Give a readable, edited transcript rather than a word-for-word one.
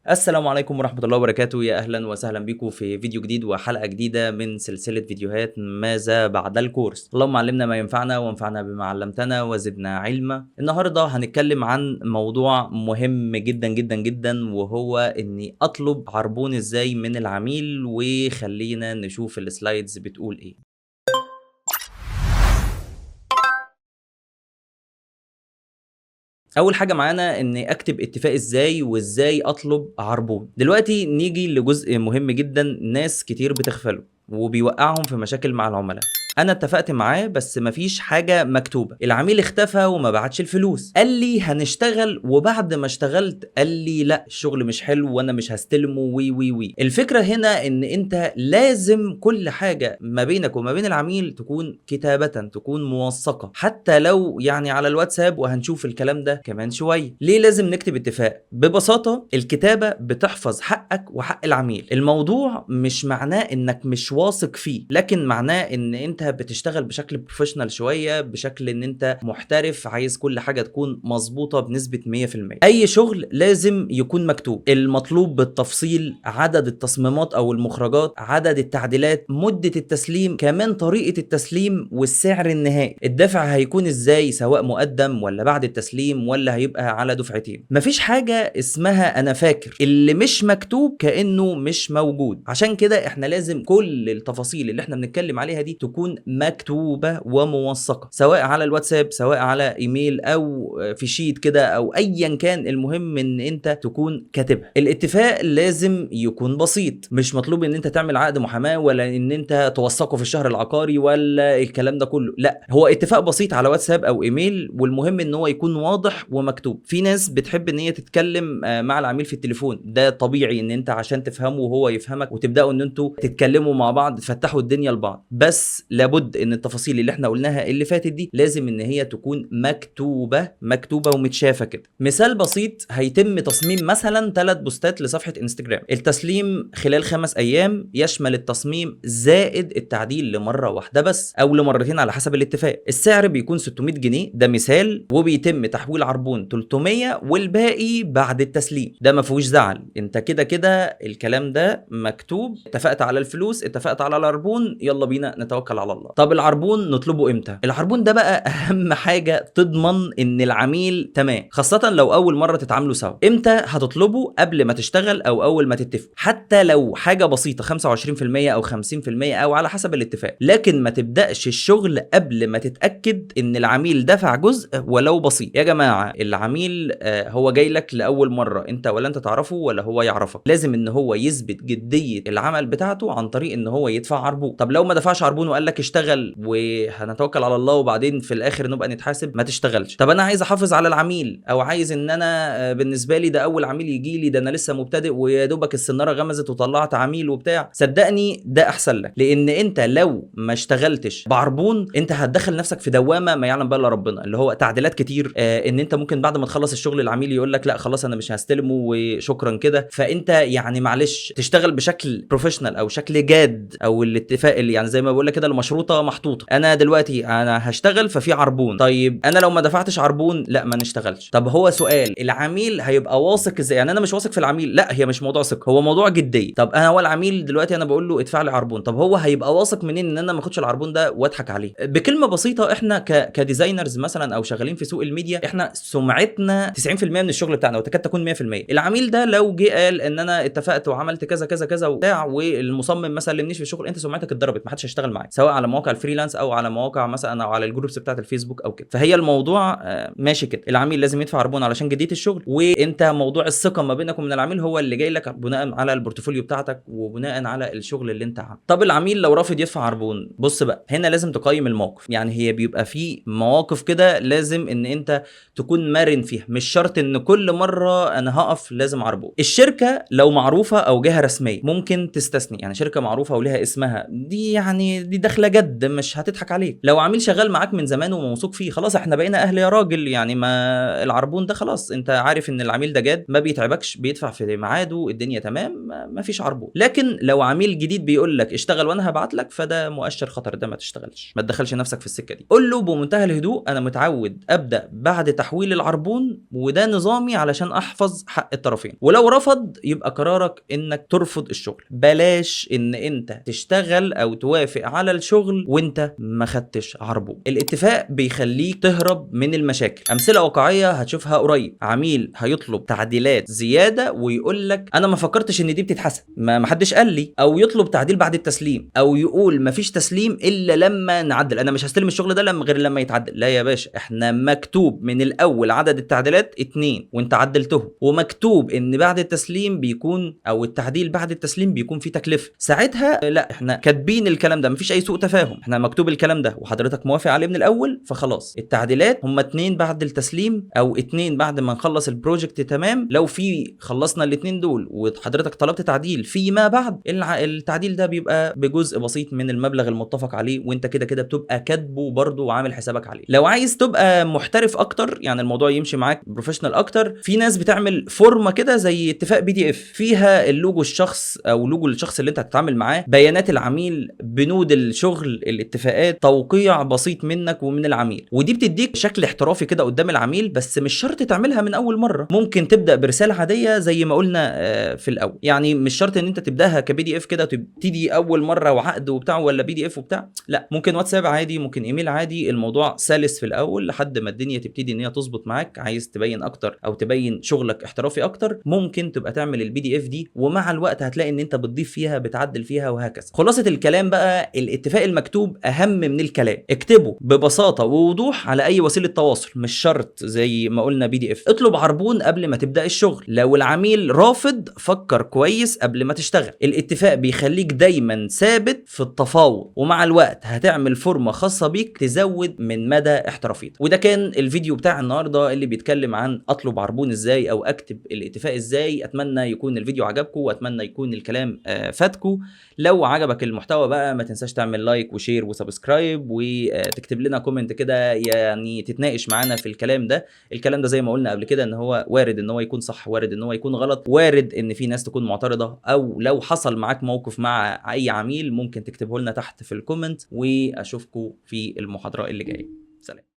السلام عليكم ورحمة الله وبركاته، يا أهلا وسهلا بكم في فيديو جديد وحلقة جديدة من سلسلة فيديوهات ماذا بعد الكورس. اللهم علمنا ما ينفعنا وانفعنا بما علمتنا وزدنا علما. النهاردة هنتكلم عن موضوع مهم جدا جدا جدا، وهو إني أطلب عربون إزاي من العميل. وخلينا نشوف السلايدز بتقول إيه. اول حاجه معانا اني اكتب اتفاق ازاي وازاي اطلب عربون. دلوقتي نيجي لجزء مهم جدا ناس كتير بتغفله وبيوقعهم في مشاكل مع العملاء. انا اتفقت معاه بس مفيش حاجه مكتوبه، العميل اختفى وما بعتش الفلوس، قال لي هنشتغل وبعد ما اشتغلت قال لي لا الشغل مش حلو وانا مش هستلمه وي. الفكره هنا ان انت لازم كل حاجه ما بينك وما بين العميل تكون كتابه، تكون موثقه، حتى لو يعني على الواتساب، وهنشوف الكلام ده كمان شويه. ليه لازم نكتب اتفاق؟ ببساطه الكتابه بتحفظ حقك وحق العميل. الموضوع مش معناه انك مش واثق فيه، لكن معناه ان انت بتشتغل بشكل بروفيشنال شويه، بشكل ان انت محترف، عايز كل حاجه تكون مظبوطه بنسبه 100%. اي شغل لازم يكون مكتوب، المطلوب بالتفصيل، عدد التصميمات او المخرجات، عدد التعديلات، مده التسليم، كمان طريقه التسليم والسعر النهائي. الدفع هيكون ازاي، سواء مقدم ولا بعد التسليم ولا هيبقى على دفعتين. مفيش حاجه اسمها انا فاكر، اللي مش مكتوب كانه مش موجود. عشان كده احنا لازم كل التفاصيل اللي احنا بنتكلم عليها دي تكون مكتوبه وموثقه، سواء على الواتساب، سواء على ايميل، او في شيت كده، او ايا كان. المهم ان انت تكون كاتبها. الاتفاق لازم يكون بسيط، مش مطلوب ان انت تعمل عقد محاماه ولا ان انت توثقه في الشهر العقاري ولا الكلام ده كله. لا، هو اتفاق بسيط على واتساب او ايميل، والمهم ان هو يكون واضح ومكتوب. في ناس بتحب ان هي تتكلم مع العميل في التليفون، ده طبيعي ان انت عشان تفهمه وهو يفهمك وتبداوا ان انتوا تتكلموا مع بعض، تفتحوا الدنيا لبعض. بس لابد ان التفاصيل اللي احنا قلناها اللي فاتت دي لازم ان هي تكون مكتوبه ومتشافه كده. مثال بسيط، هيتم تصميم مثلا 3 بوستات لصفحه انستجرام. التسليم خلال 5 ايام، يشمل التصميم زائد التعديل لمره واحده بس او لمرتين على حسب الاتفاق. السعر بيكون 600 جنيه، ده مثال، وبيتم تحويل عربون 300 والباقي بعد التسليم. ده ما فيهوش زعل، انت كده كده الكلام ده مكتوب، اتفقت على الفلوس، اتفقت على العربون، يلا بينا نتوكل على الله. طب العربون نطلبه امتى؟ العربون ده بقى اهم حاجه تضمن ان العميل تمام، خاصه لو اول مره تتعاملوا سوا. امتى هتطلبه؟ قبل ما تشتغل او اول ما تتفق، حتى لو حاجه بسيطه 25% او 50% او على حسب الاتفاق، لكن ما تبداش الشغل قبل ما تتاكد ان العميل دفع جزء ولو بسيط. يا جماعه العميل هو جاي لك لاول مره، انت ولا انت تعرفه ولا هو يعرفك. لازم ان هو يثبت جديه العمل بتاعته عن طريق ان هو يدفع عربون. طب لو ما دفعش عربون وقال لك اشتغل وهنتوكل على الله وبعدين في الاخر نبقى نتحاسب، ما تشتغلش. طب انا عايز احافظ على العميل، او عايز ان انا بالنسبه لي ده اول عميل يجي لي، ده انا لسه مبتدئ ويا دوبك السناره غمزت وطلعت عميل وبتاع، صدقني ده احسن لك. لان انت لو ما اشتغلتش بعربون انت هتدخل نفسك في دوامه ما يعلم بها الا ربنا، اللي هو تعديلات كتير، ان انت ممكن بعد ما تخلص الشغل العميل يقول لك لا خلاص انا مش هستلمه وشكرا كده. فانت يعني معلش تشتغل بشكل بروفيشنال او شكل جاد، او الاتفاق اللي يعني زي ما بقول لك كده المشروطه محطوطه. انا دلوقتي انا هشتغل ففي عربون، طيب انا لو ما دفعتش عربون لا ما نشتغلش. طب هو سؤال، العميل هيبقى واثق ازاي؟ يعني انا مش واثق في العميل، لا هي مش موضوع ثقه، هو موضوع جديه. طب انا هو العميل دلوقتي انا بقول له ادفع لي عربون، طب هو هيبقى واثق منين ان انا ما اخدش العربون ده واضحك عليه؟ بكلمه بسيطه، احنا كديزاينرز مثلا او شغالين في سوق الميديا، احنا سمعتنا 90% من الشغل بتاعنا وتكاد تكون 100%. العميل ده لو جه قال ان انا اتفقت وعملت كذا كذا كذا وبتاع، والمصمم ما سلمنيش في الشغل، انت سمعتك اتضربت، ما حدش هيشتغل معاك، سواء على مواقع الفريلانس او على مواقع مثلا او على الجروبس بتاعه الفيسبوك او كده. فهي الموضوع ماشي كده، العميل لازم يدفع عربون علشان جديه الشغل، وانت موضوع الثقه ما بينك ومن العميل هو اللي جاي لك بناء على البورتفوليو بتاعتك وبناء على الشغل اللي انت عامله. طب العميل لو رافض يدفع عربون، بص بقى هنا لازم تقيم الموقف. يعني هي بيبقى في مواقف كده لازم ان انت تكون مرن فيها، مش شرط ان كل مره انا هقف لازم عربون. الشركه لو معروفه او جهه رسميه ممكن تستثني، يعني شركه معروفه ولها اسمها دي يعني دي داخله على جد مش هتضحك عليك. لو عميل شغال معاك من زمان وموثوق فيه، خلاص احنا بقينا اهل يا راجل، يعني ما العربون ده خلاص انت عارف ان العميل ده جاد، ما بيتعبكش، بيدفع في ميعاده، الدنيا تمام، ما فيش عربون. لكن لو عميل جديد بيقول لك اشتغل وانا هبعت لك، فده مؤشر خطر، ده ما تشتغلش، ما تدخلش نفسك في السكه دي. قول له بمنتهى الهدوء انا متعود ابدا بعد تحويل العربون، وده نظامي علشان احفظ حق الطرفين. ولو رفض يبقى قرارك انك ترفض الشغل. بلاش ان انت تشتغل او توافق على الشغل وانت ما خدتش عربون. الاتفاق بيخليك تهرب من المشاكل. امثله واقعيه هتشوفها قريب، عميل هيطلب تعديلات زياده ويقول لك انا ما فكرتش ان دي بتتحسب، ما حدش قال لي، او يطلب تعديل بعد التسليم، او يقول ما فيش تسليم الا لما نعدل، انا مش هستلم الشغل ده غير لما يتعدل. لا يا باشا، احنا مكتوب من الاول عدد التعديلات 2 وانت عدلتهم، ومكتوب ان بعد التسليم بيكون، او التعديل بعد التسليم بيكون في تكلفه. ساعتها لا، احنا كاتبين الكلام ده، مفيش اي سوء تفاهم، احنا مكتوب الكلام ده وحضرتك موافق عليه من الاول، فخلاص التعديلات هم 2 بعد التسليم او 2 بعد ما نخلص البروجكت تمام. لو في خلصنا ال2 دول وحضرتك طلبت تعديل فيما بعد، التعديل ده بيبقى بجزء بسيط من المبلغ المتفق عليه، وانت كده كده بتبقى كاتبه برضه وعامل حسابك عليه. لو عايز تبقى محترف اكتر، يعني الموضوع يمشي معاك بروفيشنال اكتر، في ناس بتعمل فورمه كده زي اتفاق PDF، فيها اللوجو الشخص او لوجو الشخص اللي انت هتتعامل معاه، بيانات العميل، بنود الشغل، الاتفاقات، توقيع بسيط منك ومن العميل. ودي بتديك شكل احترافي كده قدام العميل، بس مش شرط تعملها من اول مره، ممكن تبدا برساله عاديه زي ما قلنا في الاول. يعني مش شرط ان انت تبداها كPDF كده تبتدي اول مره وعقد وبتاع ولا PDF وبتاع، لا، ممكن واتساب عادي، ممكن ايميل عادي، الموضوع سلس في الاول لحد ما الدنيا تبتدي ان هي تظبط معاك. عايز تبين اكتر او تبين شغلك احترافي اكتر، ممكن تبقى تعمل الPDF دي، ومع الوقت هتلاقي ان انت بتضيف فيها، بتعدل فيها، وهكذا. خلاصه الكلام بقى، الاتفاق المكتوب اهم من الكلام. اكتبه ببساطه ووضوح على اي وسيله تواصل، مش شرط زي ما قلنا PDF. اطلب عربون قبل ما تبدا الشغل. لو العميل رافض، فكر كويس قبل ما تشتغل. الاتفاق بيخليك دايما ثابت في التفاوض، ومع الوقت هتعمل فورمه خاصه بيك تزود من مدى احترافيتك. وده كان الفيديو بتاع النهارده اللي بيتكلم عن اطلب عربون ازاي او اكتب الاتفاق ازاي. اتمنى يكون الفيديو عجبكم، واتمنى يكون الكلام فاتكم. لو عجبك المحتوى بقى، ما تنساش تعمل لايك وشير وسبسكرايب، وتكتب لنا كومنت كده، يعني تتناقش معانا في الكلام ده. الكلام ده زي ما قلنا قبل كده ان هو وارد ان هو يكون صح، وارد ان هو يكون غلط، وارد ان في ناس تكون معترضة، او لو حصل معاك موقف مع اي عميل ممكن تكتبه لنا تحت في الكومنت. واشوفكم في المحاضرة اللي جاية. سلام.